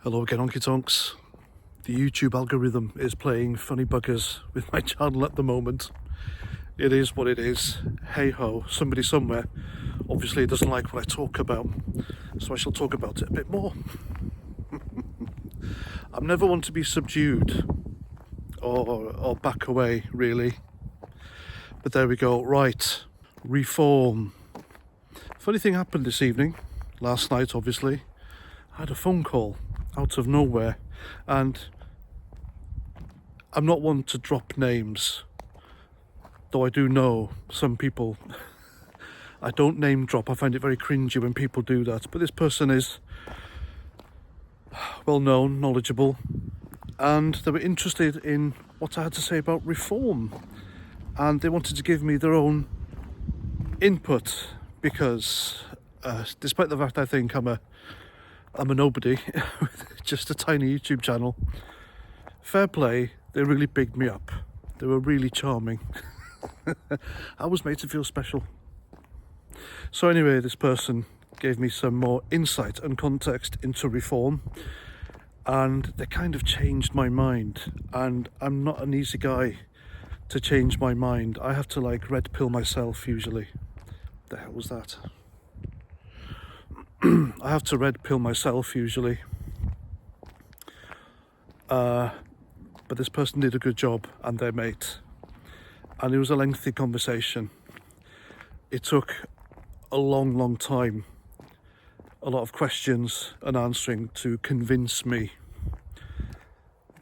Hello again, Honky Tonks. The YouTube algorithm is playing funny buggers with my channel at the moment. It is what it is. Hey ho, somebody somewhere obviously doesn't like what I talk about, so I shall talk about it a bit more. I'm never one to be subdued or back away, really. But there we go. Right, reform. Funny thing happened this evening, last night obviously. I had a phone call out of nowhere, and I'm not one to drop names, though I do know some people. I don't name drop. I find it very cringy when people do that, but this person is well known, knowledgeable, and they were interested in what I had to say about reform, and they wanted to give me their own input because despite the fact I think I'm a nobody with just a tiny YouTube channel, fair play, they really bigged me up. They were really charming. I was made to feel special. So anyway, this person gave me some more insight and context into reform, and they kind of changed my mind, and I'm not an easy guy to change my mind. I have to like red pill myself usually. The hell was that? I have to red pill myself usually. But this person did a good job, and their mate. And it was a lengthy conversation. It took a long time, a lot of questions and answering to convince me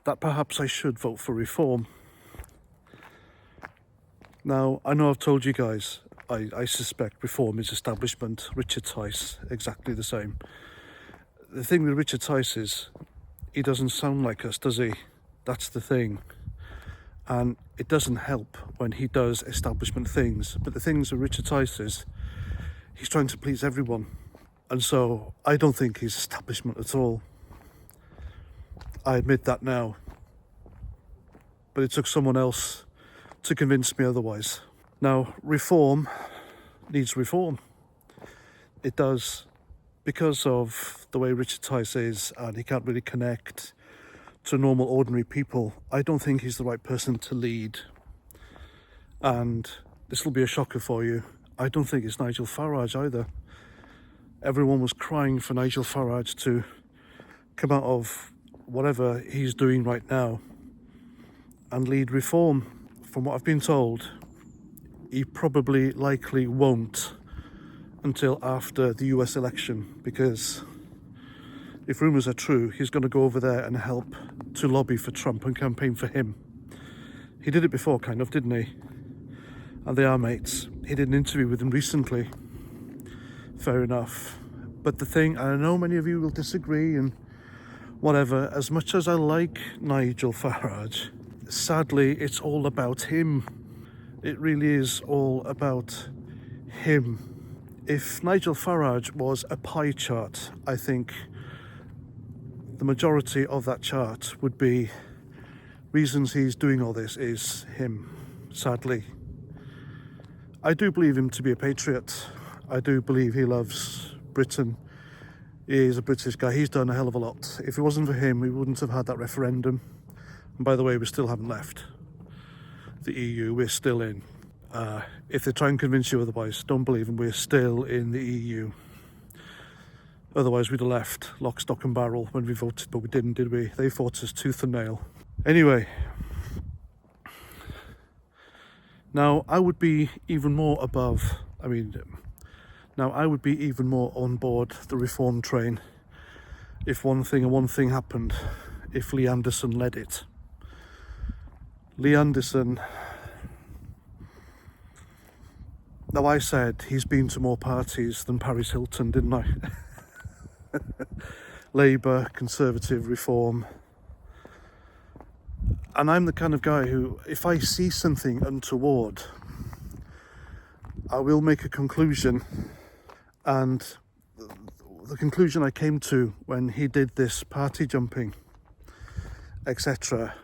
that perhaps I should vote for reform. Now, I know I've told you guys, I suspect reform is establishment. Richard Tice, exactly the same. The thing with Richard Tice is, he doesn't sound like us, does he? That's the thing. And it doesn't help when he does establishment things. But the things with Richard Tice is, he's trying to please everyone. And so I don't think he's establishment at all. I admit that now. But it took someone else to convince me otherwise. Now, reform needs reform. It does, because of the way Richard Tice is, and he can't really connect to normal, ordinary people. I don't think he's the right person to lead. And this will be a shocker for you. I don't think it's Nigel Farage either. Everyone was crying for Nigel Farage to come out of whatever he's doing right now and lead reform. From what I've been told, he probably likely won't until after the US election, because if rumours are true, he's going to go over there and help to lobby for Trump and campaign for him. He did it before, kind of, didn't he? And they are mates. He did an interview with him recently. Fair enough. But the thing, and I know many of you will disagree and whatever, as much as I like Nigel Farage, sadly, it's all about him. It really is all about him. If Nigel Farage was a pie chart, I think the majority of that chart would be reasons he's doing all this is him, sadly. I do believe him to be a patriot. I do believe he loves Britain. He is a British guy. He's done a hell of a lot. If it wasn't for him, we wouldn't have had that referendum. And by the way, we still haven't left the EU. We're still in. If they try and convince you otherwise, don't believe them. We're still in the EU. Otherwise, we'd have left lock, stock and barrel when we voted, but we didn't, did we? They fought us tooth and nail. Anyway, now I would be even more on board the reform train if one thing happened, if Lee Anderson led it. Lee Anderson, now I said he's been to more parties than Paris Hilton, didn't I? Labour, Conservative, Reform. And I'm the kind of guy who, if I see something untoward, I will make a conclusion. And the conclusion I came to when he did this party jumping, etc.,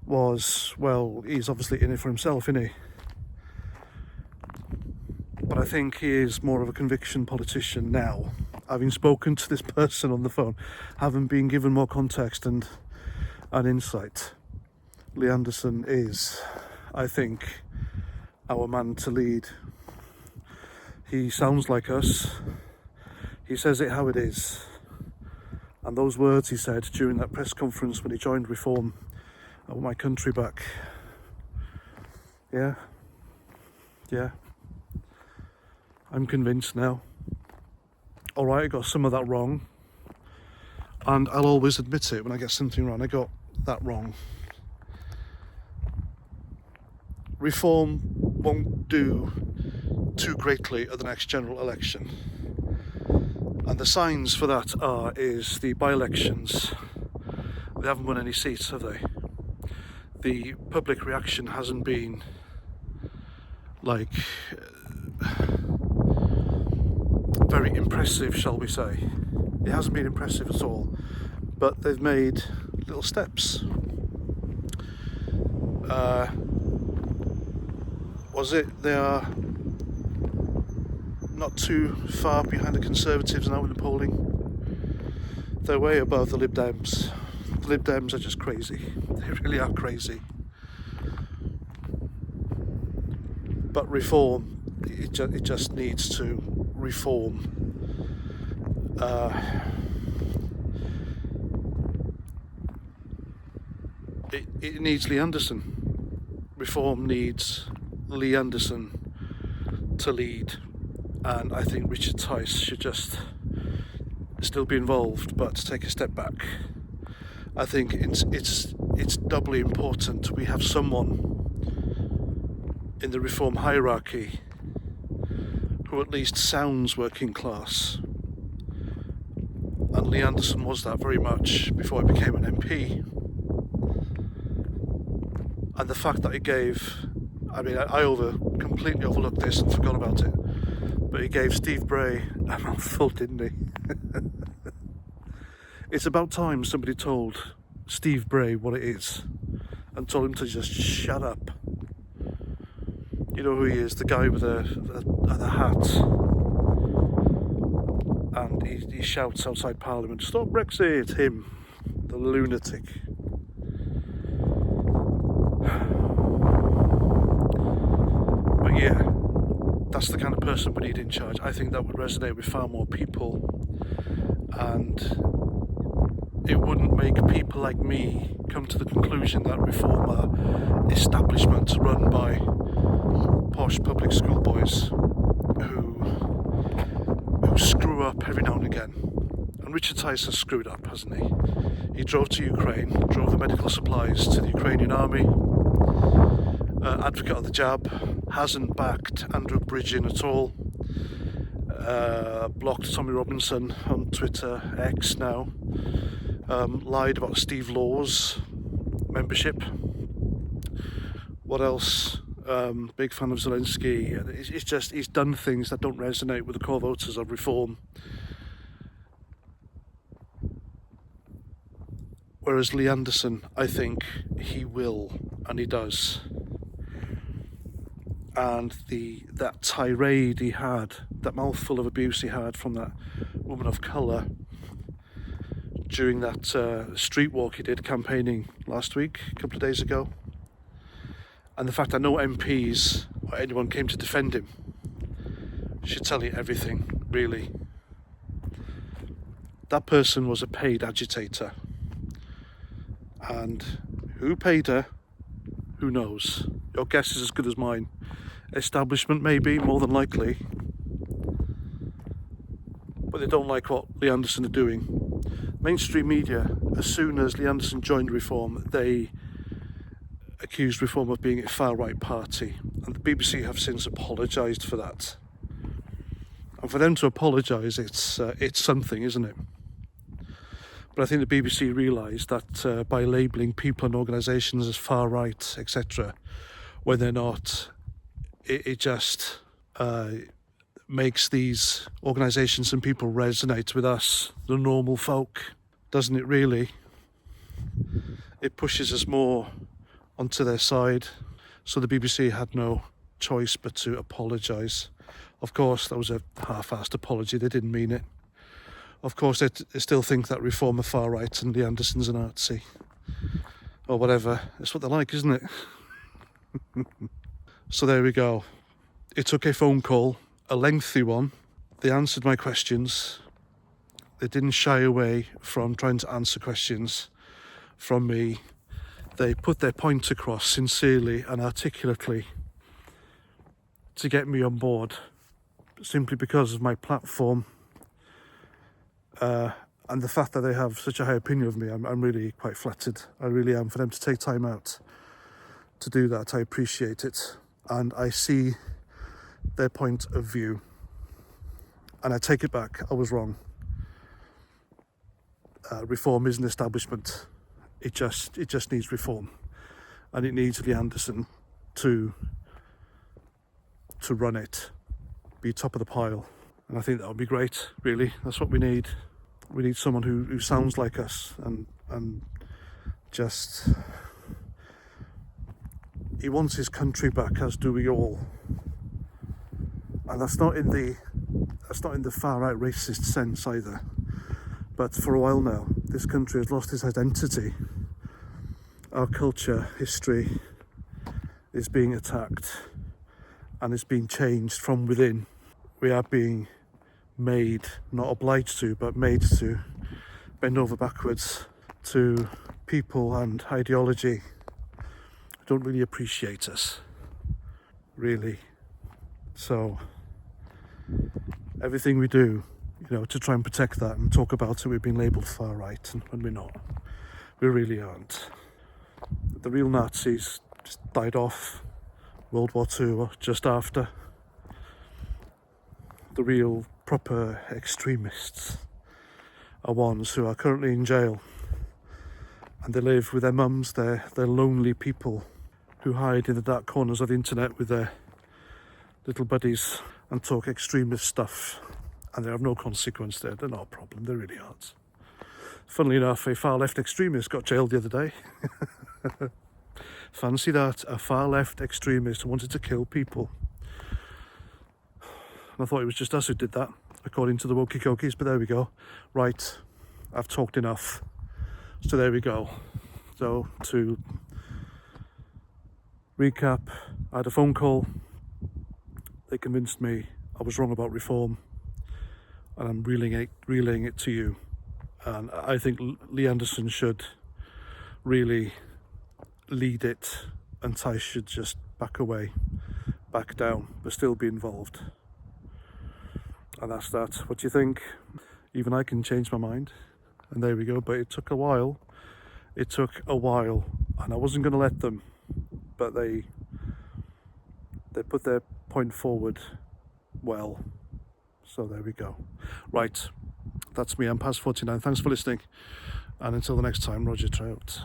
was, well, he's obviously in it for himself, isn't he? But I think he is more of a conviction politician now. having spoken to this person on the phone, having been given more context and insight, Lee Anderson is, I think, our man to lead. He sounds like us. He says it how it is. And those words he said during that press conference when he joined Reform, I want my country back. Yeah. I'm convinced now. Alright, I got some of that wrong. And I'll always admit it when I get something wrong. I got that wrong. Reform won't do too greatly at the next general election. And the signs for that is the by-elections. They haven't won any seats, have they? The public reaction hasn't been like very impressive, shall we say. It hasn't been impressive at all, but they've made little steps. They are not too far behind the Conservatives now in the polling. They're way above the Lib Dems. The Lib Dems are just crazy. They really are crazy. But Reform, it just needs to reform. It needs Lee Anderson. Reform needs Lee Anderson to lead, and I think Richard Tice should just still be involved, but take a step back. I think it's doubly important we have someone in the Reform hierarchy who at least sounds working class. And Lee Anderson was that very much before he became an MP. And the fact that he gave, I completely overlooked this and forgot about it, but he gave Steve Bray a mouthful, didn't he? It's about time somebody told Steve Bray what it is and told him to just shut up. You know who he is, the guy with the hat. And he shouts outside Parliament, "Stop Brexit!" Him, the lunatic. But yeah, that's the kind of person we need in charge. I think that would resonate with far more people, and it wouldn't make people like me come to the conclusion that Reform are establishment run by posh public school boys who screw up every now and again. And Richard Tice has screwed up, hasn't he? He drove to Ukraine, drove the medical supplies to the Ukrainian army, advocate of the jab, hasn't backed Andrew Bridgen at all, blocked Tommy Robinson on Twitter, X now, lied about Steve Law's membership. What else? Big fan of Zelensky. It's just, he's done things that don't resonate with the core voters of Reform. Whereas Lee Anderson, I think he will, and he does. And that tirade he had, that mouthful of abuse he had from that woman of colour during that street walk he did campaigning last week, a couple of days ago. And the fact that no MPs or anyone came to defend him should tell you everything, really. That person was a paid agitator. And who paid her? Who knows? Your guess is as good as mine. Establishment, maybe, more than likely. But they don't like what Lee Anderson are doing. Mainstream media, as soon as Lee Anderson joined Reform, they accused Reform of being a far-right party, and the BBC have since apologised for that. And for them to apologise, it's something, isn't it? But I think the BBC realised that by labelling people and organisations as far-right, etc., when they're not, it just makes these organisations and people resonate with us, the normal folk, doesn't it really? It pushes us more onto their side, so the BBC had no choice but to apologise. Of course, that was a half-assed apology, they didn't mean it. Of course, they still think that Reform are far right and Lee Anderson's a Nazi. Or whatever. It's what they like, isn't it? So there we go. It took a phone call, a lengthy one. They answered my questions. They didn't shy away from trying to answer questions from me. They put their point across sincerely and articulately to get me on board, simply because of my platform and the fact that they have such a high opinion of me. I'm really quite flattered. I really am. For them to take time out to do that, I appreciate it. And I see their point of view. And I take it back. I was wrong. Reform is an establishment. It just needs reform, and it needs Lee Anderson to run it, be top of the pile, and I think that would be great. Really, that's what we need. We need someone who sounds like us and just he wants his country back, as do we all. And that's not in the far right racist sense either. But for a while now, this country has lost its identity. Our culture, history is being attacked and is being changed from within. We are being made, not obliged to, but made to bend over backwards to people and ideology who don't really appreciate us, really. So everything we do, to try and protect that and talk about it, we've been labelled far right, and when we're not. We really aren't. The real Nazis just died off World War II or just after. The real proper extremists are ones who are currently in jail, and they live with their mums. They're lonely people who hide in the dark corners of the internet with their little buddies and talk extremist stuff, and they have no consequence there. They're not a problem. They really aren't. Funnily enough, a far left extremist got jailed the other day. Fancy that, a far left extremist who wanted to kill people. And I thought it was just us who did that, according to the Wokey Cokies, but there we go. Right, I've talked enough. So there we go. So to recap, I had a phone call. They convinced me I was wrong about reform, and I'm relaying it to you. And I think Lee Anderson should really lead it, and Tice should just back away, back down, but still be involved. And that's that. What do you think? Even I can change my mind. And there we go. But it took a while. And I wasn't going to let them. But they put their point forward well. So there we go. Right. That's me. I'm past 49. Thanks for listening. And until the next time, Roger Trout.